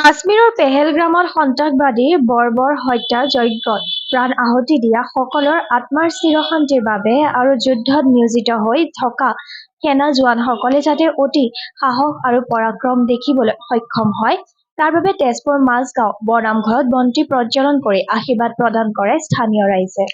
কাশ্মীৰৰ পেহেলগ্ৰামত সন্ত্ৰাসবাদীৰ বৰ্বৰ হত্যা যজ্ঞত প্ৰাণ আহুতি দিয়া সকলৰ আত্মাৰ চিৰশান্তিৰ বাবে আৰু যুদ্ধত নিয়োজিত হৈ থকা সেনা জোৱানসকলে যাতে অতি সাহস আৰু পৰাক্ৰম দেখিবলৈ সক্ষম হয় তাৰ বাবে তেজপুৰ মাজগাঁও বৰনামঘৰত বন্তি প্ৰজ্বলন কৰি আশীৰ্বাদ প্ৰদান কৰে স্থানীয় ৰাইজে।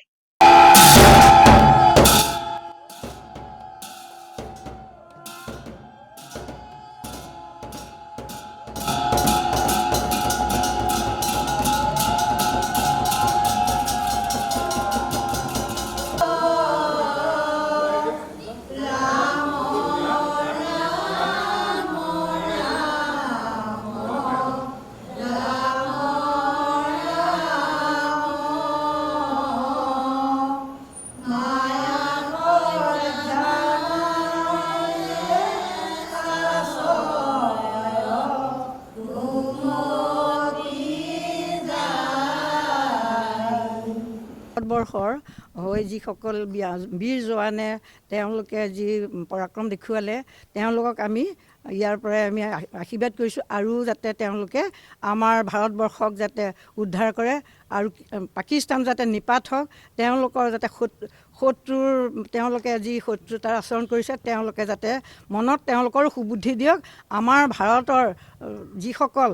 ভাৰতবৰ্ষৰ হৈ যিসকল বীৰ জোৱানে তেওঁলোকে যি পৰাক্ৰম দেখুৱালে তেওঁলোকক আমি ইয়াৰ পৰাই আমি আশীৰ্বাদ কৰিছোঁ আৰু যাতে তেওঁলোকে আমাৰ ভাৰতবৰ্ষক যাতে উদ্ধাৰ কৰে আৰু পাকিস্তান যাতে নিপাত হওক, তেওঁলোকৰ যাতে শত্ৰুৰ তেওঁলোকে যি শত্ৰুতাৰ আচৰণ কৰিছে তেওঁলোকে যাতে মনত তেওঁলোকৰো সুবুদ্ধি দিয়ক। আমাৰ ভাৰতৰ যিসকল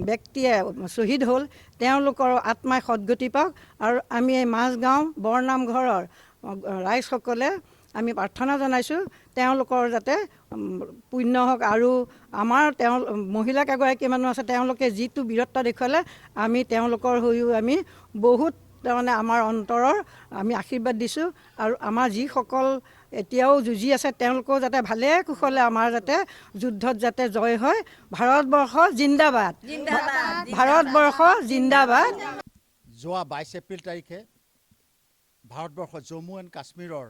ব্যক্তিয়ে শ্বহীদ হ'ল তেওঁলোকৰ আত্মাই সদ্গতি পাওক আৰু আমি এই মাজগাঁও বৰনামঘৰৰ ৰাইজসকলে আমি প্ৰাৰ্থনা জনাইছোঁ তেওঁলোকৰ যাতে পুণ্য হওক আৰু আমাৰ মহিলা কেইগৰাকীমানো আছে তেওঁলোকে যিটো বীৰত্ব দেখুৱালে আমি তেওঁলোকৰ হৈও আমি বহুত তাৰমানে আমাৰ অন্তৰৰ আমি আশীৰ্বাদ দিছোঁ আৰু আমাৰ যিসকল এতিয়াও যুঁজি আছে তেওঁলোকেও যাতে ভালে কুশলে আমাৰ যাতে যুদ্ধত যাতে জয় হয়। ভাৰতবৰ্ষ জিন্দাবাদ, ভাৰতবৰ্ষ জিন্দাবাদ। যোৱা 22 এপ্ৰিল তাৰিখে ভাৰতবৰ্ষৰ জম্মু এণ্ড কাশ্মীৰৰ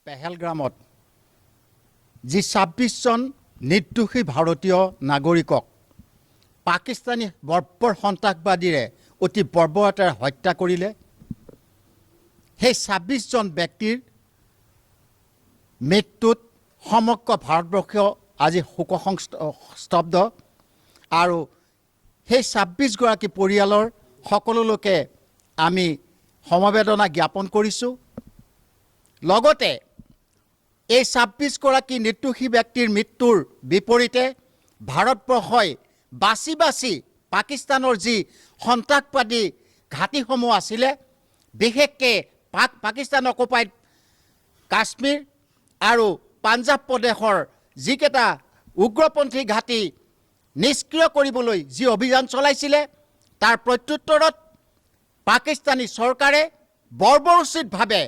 পেহেলগ্ৰামত যি 26জন নিৰ্দোষী ভাৰতীয় নাগৰিকক পাকিস্তানী বৰ্বৰ সন্ত্ৰাসবাদীৰে অতি বৰ্বৰতাৰে হত্যা কৰিলে, সেই 26জন ব্যক্তিৰ মৃত্যুত সমগ্ৰ ভাৰতবৰ্ষ আজি শোকস্তব্ধ আৰু সেই 26গৰাকী পৰিয়ালৰ সকলো লোকে আমি সমবেদনা জ্ঞাপন কৰিছোঁ। লগতে এই 26গৰাকী নিৰ্দোষী ব্যক্তিৰ মৃত্যুৰ বিপৰীতে ভাৰতবৰ্ষই বাছি বাছি পাকিস্তানৰ যি সন্ত্ৰাসবাদী ঘাটিসমূহ আছিলে, বিশেষকৈ পাকিস্তান অকুপাইড কাশ্মীৰ আৰু পাঞ্জাৱ প্ৰদেশৰ যিকেইটা উগ্ৰপন্থী ঘাটি নিষ্ক্ৰিয় কৰিবলৈ যি অভিযান চলাইছিলে তাৰ প্ৰত্যুত্তৰত পাকিস্তানী চৰকাৰে বৰ্বৰোচিতভাৱে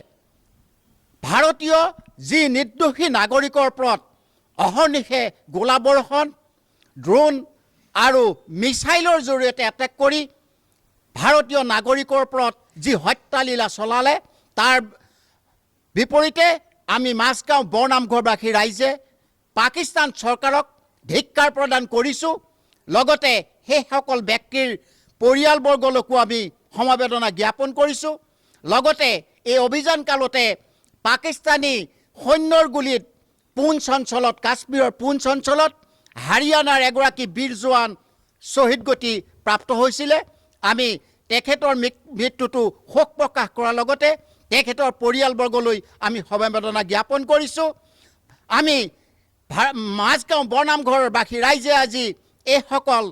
ভাৰতীয় যি নিৰ্দোষী নাগৰিকৰ ওপৰত অহৰ্নিশে গোলাবৰ্ষণ, ড্ৰোন আৰু মিছাইলৰ জৰিয়তে এটেক কৰি ভাৰতীয় নাগৰিকৰ ওপৰত যি হত্যালীলা চলালে তাৰ বিপৰীতে আমি মাজগাঁও বৰনামঘৰবাসী ৰাইজে পাকিস্তান চৰকাৰক ধিক্কাৰ প্ৰদান কৰিছোঁ। লগতে সেইসকল ব্যক্তিৰ পৰিয়ালবৰ্গলৈকো আমি সমবেদনা জ্ঞাপন কৰিছোঁ। লগতে এই অভিযান কালতে পাকিস্তানী সৈন্যৰ গুলীত পুঞ্চ অঞ্চলত, কাশ্মীৰৰ পুঞ্চ অঞ্চলত হাৰিয়ানাৰ এগৰাকী বীৰ জোৱান শ্বহীদ গতি প্ৰাপ্ত হৈছিলে। আমি তেখেতৰ মৃত্যুটো শোক প্ৰকাশ কৰাৰ লগতে তেখেতৰ পৰিয়ালবৰ্গলৈ আমি সমবেদনা জ্ঞাপন কৰিছোঁ। আমি মাজগাঁও বৰনামঘৰবাসী ৰাইজে আজি এইসকল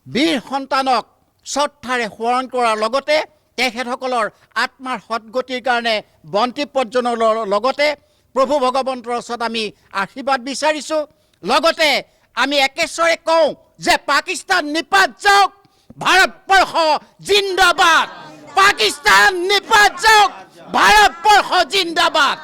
বীৰ সন্তানক শ্ৰদ্ধাৰে স্মৰণ কৰাৰ লগতে তেখেতসকলৰ আত্মাৰ সদ্গতিৰ কাৰণে বন্তি প্ৰজ্বলনৰ লগতে প্ৰভু ভগৱন্তৰ ওচৰত আমি আশীৰ্বাদ বিচাৰিছোঁ। লগতে আমি একেস্বৰে কওঁ যে পাকিস্তান নিপাত যাওক, ভাৰতবৰ্ষ জিন্দাবাদ, পাকিস্তান নিপাত যাওক, ভাৰতবৰ্ষ জিন্দাবাদ।